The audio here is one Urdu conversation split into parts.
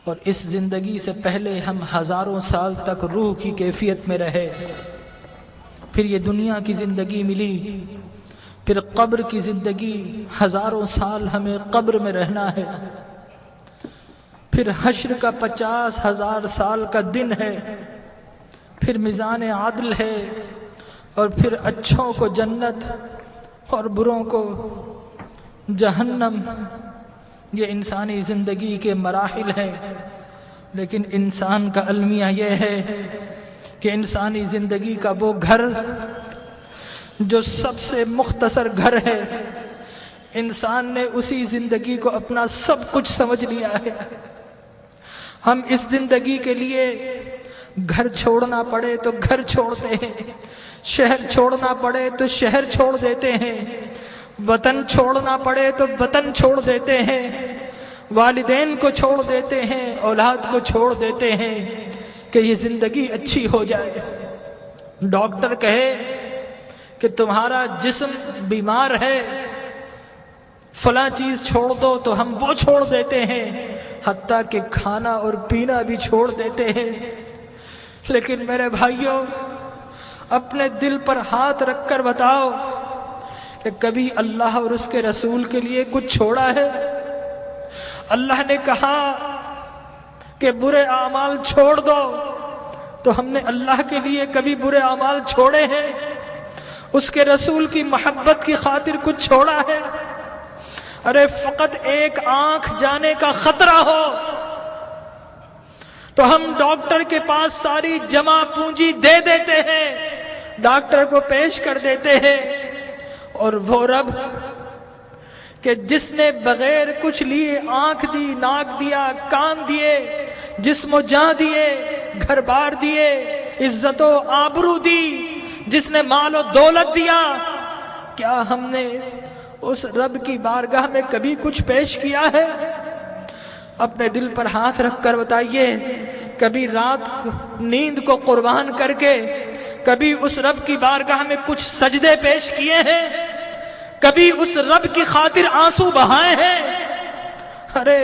اور اس زندگی سے پہلے ہم ہزاروں سال تک روح کی کیفیت میں رہے، پھر یہ دنیا کی زندگی ملی، پھر قبر کی زندگی، ہزاروں سال ہمیں قبر میں رہنا ہے، پھر حشر کا 50,000 سال کا دن ہے، پھر میزان عدل ہے، اور پھر اچھوں کو جنت اور بروں کو جہنم۔ یہ انسانی زندگی کے مراحل ہیں، لیکن انسان کا المیہ یہ ہے کہ انسانی زندگی کا وہ گھر جو سب سے مختصر گھر ہے، انسان نے اسی زندگی کو اپنا سب کچھ سمجھ لیا ہے۔ ہم اس زندگی کے لیے گھر چھوڑنا پڑے تو گھر چھوڑتے ہیں، شہر چھوڑنا پڑے تو شہر چھوڑ دیتے ہیں، وطن چھوڑنا پڑے تو وطن چھوڑ دیتے ہیں، والدین کو چھوڑ دیتے ہیں، اولاد کو چھوڑ دیتے ہیں کہ یہ زندگی اچھی ہو جائے۔ ڈاکٹر کہے کہ تمہارا جسم بیمار ہے، فلاں چیز چھوڑ دو، تو ہم وہ چھوڑ دیتے ہیں، حتیٰ کہ کھانا اور پینا بھی چھوڑ دیتے ہیں۔ لیکن میرے بھائیوں، اپنے دل پر ہاتھ رکھ کر بتاؤ کہ کبھی اللہ اور اس کے رسول کے لیے کچھ چھوڑا ہے؟ اللہ نے کہا کہ برے اعمال چھوڑ دو، تو ہم نے اللہ کے لیے کبھی برے اعمال چھوڑے ہیں؟ اس کے رسول کی محبت کی خاطر کچھ چھوڑا ہے؟ ارے فقط ایک آنکھ جانے کا خطرہ ہو تو ہم ڈاکٹر کے پاس ساری جمع پونجی دے دیتے ہیں، ڈاکٹر کو پیش کر دیتے ہیں، اور وہ رب کہ جس نے بغیر کچھ لیے آنکھ دی، ناک دیا، کان دیے، جسم و جاں دیے، گھر بار دیے، عزت و آبرو دی، جس نے مال و دولت دیا، کیا ہم نے اس رب کی بارگاہ میں کبھی کچھ پیش کیا ہے؟ اپنے دل پر ہاتھ رکھ کر بتائیے، کبھی رات نیند کو قربان کر کے کبھی اس رب کی بارگاہ میں کچھ سجدے پیش کیے ہیں؟ کبھی اس رب کی خاطر آنسو بہائے ہیں؟ ارے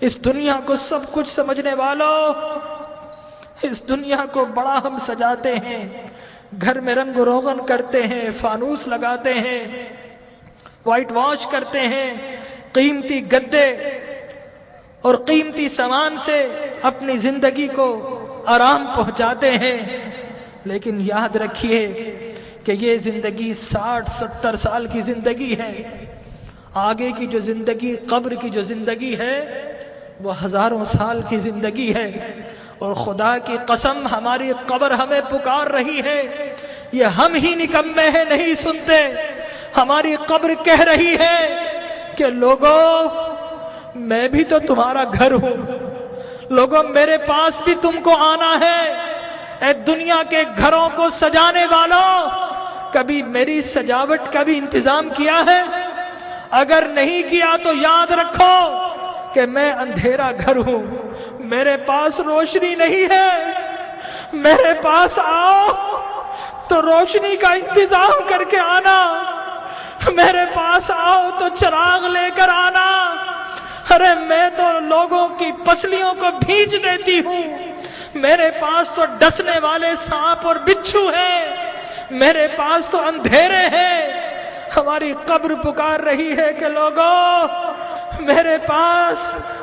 اس دنیا کو سب کچھ سمجھنے والوں، اس دنیا کو بڑا ہم سجاتے ہیں، گھر میں رنگ و روغن کرتے ہیں، فانوس لگاتے ہیں، وائٹ واش کرتے ہیں، قیمتی گدے اور قیمتی سامان سے اپنی زندگی کو آرام پہنچاتے ہیں، لیکن یاد رکھیے کہ یہ زندگی 60-70 سال کی زندگی ہے، آگے کی جو زندگی، قبر کی جو زندگی ہے، وہ ہزاروں سال کی زندگی ہے، اور خدا کی قسم ہماری قبر ہمیں پکار رہی ہے، یہ ہم ہی نکمے ہیں نہیں سنتے، ہماری قبر کہہ رہی ہے کہ لوگوں میں بھی تو تمہارا گھر ہوں، لوگوں میرے پاس بھی تم کو آنا ہے۔ اے دنیا کے گھروں کو سجانے والوں، کبھی میری سجاوٹ کا بھی انتظام کیا ہے؟ اگر نہیں کیا تو یاد رکھو کہ میں اندھیرا گھر ہوں، میرے پاس روشنی نہیں ہے، میرے پاس آؤ تو روشنی کا انتظام کر کے آنا، میرے پاس آؤ تو چراغ لے کر آنا۔ ارے میں تو لوگوں کی پسلیوں کو بھیج دیتی ہوں، میرے پاس تو ڈسنے والے سانپ اور بچھو ہیں، میرے پاس تو اندھیرے ہیں۔ ہماری قبر پکار رہی ہے کہ لوگوں میرے پاس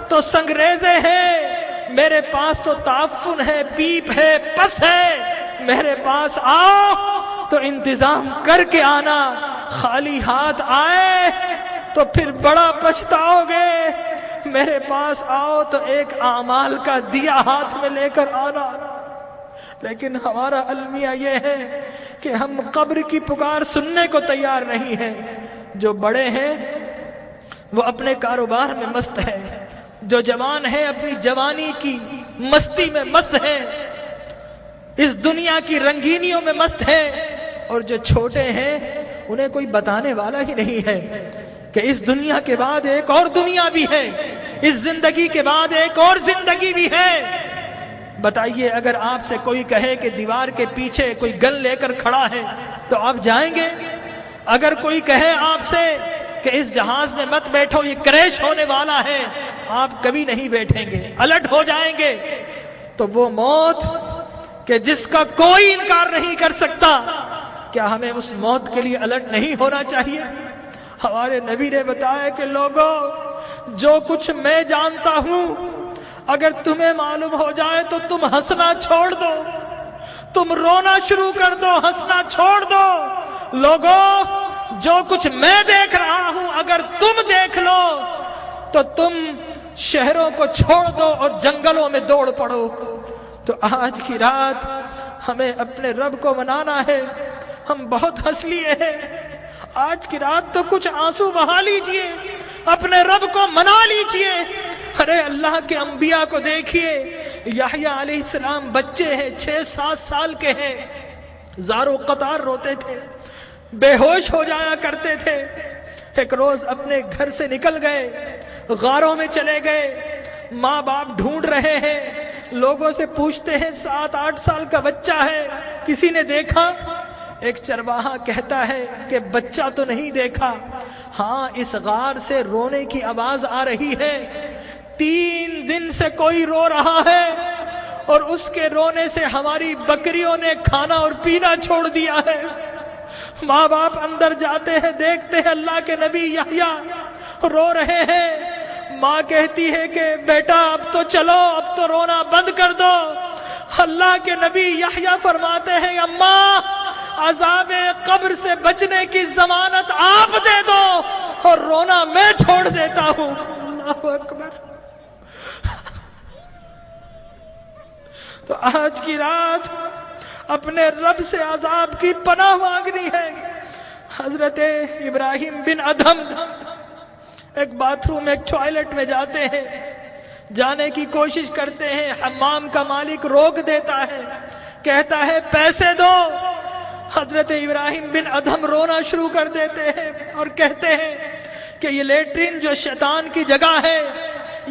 تو سنگریزے ہیں، میرے پاس تو تعفن ہے، پیپ ہے، پس ہے، میرے پاس آؤ تو انتظام کر کے آنا، خالی ہاتھ آئے تو پھر بڑا پچھتاؤ گے، میرے پاس آؤ تو ایک اعمال کا دیا ہاتھ میں لے کر آنا۔ لیکن ہمارا المیہ یہ ہے کہ ہم قبر کی پکار سننے کو تیار نہیں ہیں۔ جو بڑے ہیں وہ اپنے کاروبار میں مست ہے، جو جوان ہیں اپنی جوانی کی مستی میں مست ہیں، اس دنیا کی رنگینیوں میں مست ہیں، اور جو چھوٹے ہیں انہیں کوئی بتانے والا ہی نہیں ہے کہ اس دنیا کے بعد ایک اور دنیا بھی ہے، اس زندگی کے بعد ایک اور زندگی بھی ہے۔ بتائیے اگر آپ سے کوئی کہے کہ دیوار کے پیچھے کوئی گن لے کر کھڑا ہے تو آپ جائیں گے؟ اگر کوئی کہے آپ سے کہ اس جہاز میں مت بیٹھو یہ کریش ہونے والا ہے، آپ کبھی نہیں بیٹھیں گے، الٹ ہو جائیں گے۔ تو وہ موت کہ جس کا کوئی انکار نہیں کر سکتا، کیا ہمیں اس موت کے لیے الٹ نہیں ہونا چاہیے؟ ہمارے نبی نے بتایا کہ لوگوں، جو کچھ میں جانتا ہوں اگر تمہیں معلوم ہو جائے تو تم ہنسنا چھوڑ دو، تم رونا شروع کر دو، ہنسنا چھوڑ دو۔ لوگوں، جو کچھ میں دیکھ رہا ہوں اگر تم دیکھ لو تو تم شہروں کو چھوڑ دو اور جنگلوں میں دوڑ پڑو۔ تو آج کی رات ہمیں اپنے رب کو منانا ہے۔ ہم بہت ہنس لیے ہیں، آج کی رات تو کچھ آنسو بہا لیجئے، اپنے رب کو منا لیجئے۔ ارے اللہ کے انبیاء کو دیکھیے، یحییٰ علیہ السلام بچے ہیں، 6-7 سال کے ہیں، زارو قطار روتے تھے، بے ہوش ہو جایا کرتے تھے۔ ایک روز اپنے گھر سے نکل گئے، غاروں میں چلے گئے، ماں باپ ڈھونڈ رہے ہیں، لوگوں سے پوچھتے ہیں 7-8 سال کا بچہ ہے، کسی نے دیکھا؟ ایک چرواہا کہتا ہے کہ بچہ تو نہیں دیکھا، ہاں اس غار سے رونے کی آواز آ رہی ہے، 3 دن سے کوئی رو رہا ہے اور اس کے رونے سے ہماری بکریوں نے کھانا اور پینا چھوڑ دیا ہے۔ ماں باپ اندر جاتے ہیں، دیکھتے ہیں اللہ کے نبی یحییٰ رو رہے ہیں۔ ماں کہتی ہے کہ بیٹا اب تو چلو، اب تو رونا بند کر دو۔ اللہ کے نبی یحییٰ فرماتے ہیں اماں، عذاب قبر سے بچنے کی ضمانت آپ دے دو اور رونا میں چھوڑ دیتا ہوں۔ اللہ اکبر۔ تو آج کی رات اپنے رب سے عذاب کی پناہ مانگنی ہے۔ حضرت ابراہیم بن ادھم ایک باتھ روم، ایک ٹوائلٹ میں جاتے ہیں، جانے کی کوشش کرتے ہیں، حمام کا مالک روک دیتا ہے، کہتا ہے پیسے دو۔ حضرت ابراہیم بن ادھم رونا شروع کر دیتے ہیں اور کہتے ہیں کہ یہ لیٹرین جو شیطان کی جگہ ہے،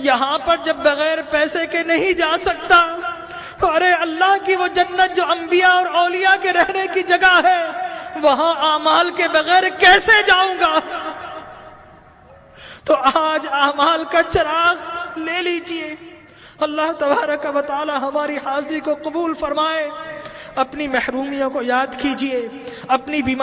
یہاں پر جب بغیر پیسے کے نہیں جا سکتا، ارے اللہ کی وہ جنت جو انبیاء اور اولیاء کے رہنے کی جگہ ہے، وہاں اعمال کے بغیر کیسے جاؤں گا؟ تو آج اعمال کا چراغ لے لیجئے۔ اللہ تبارک و تعالی ہماری حاضری کو قبول فرمائے۔ اپنی محرومیوں کو یاد کیجئے، اپنی بیماری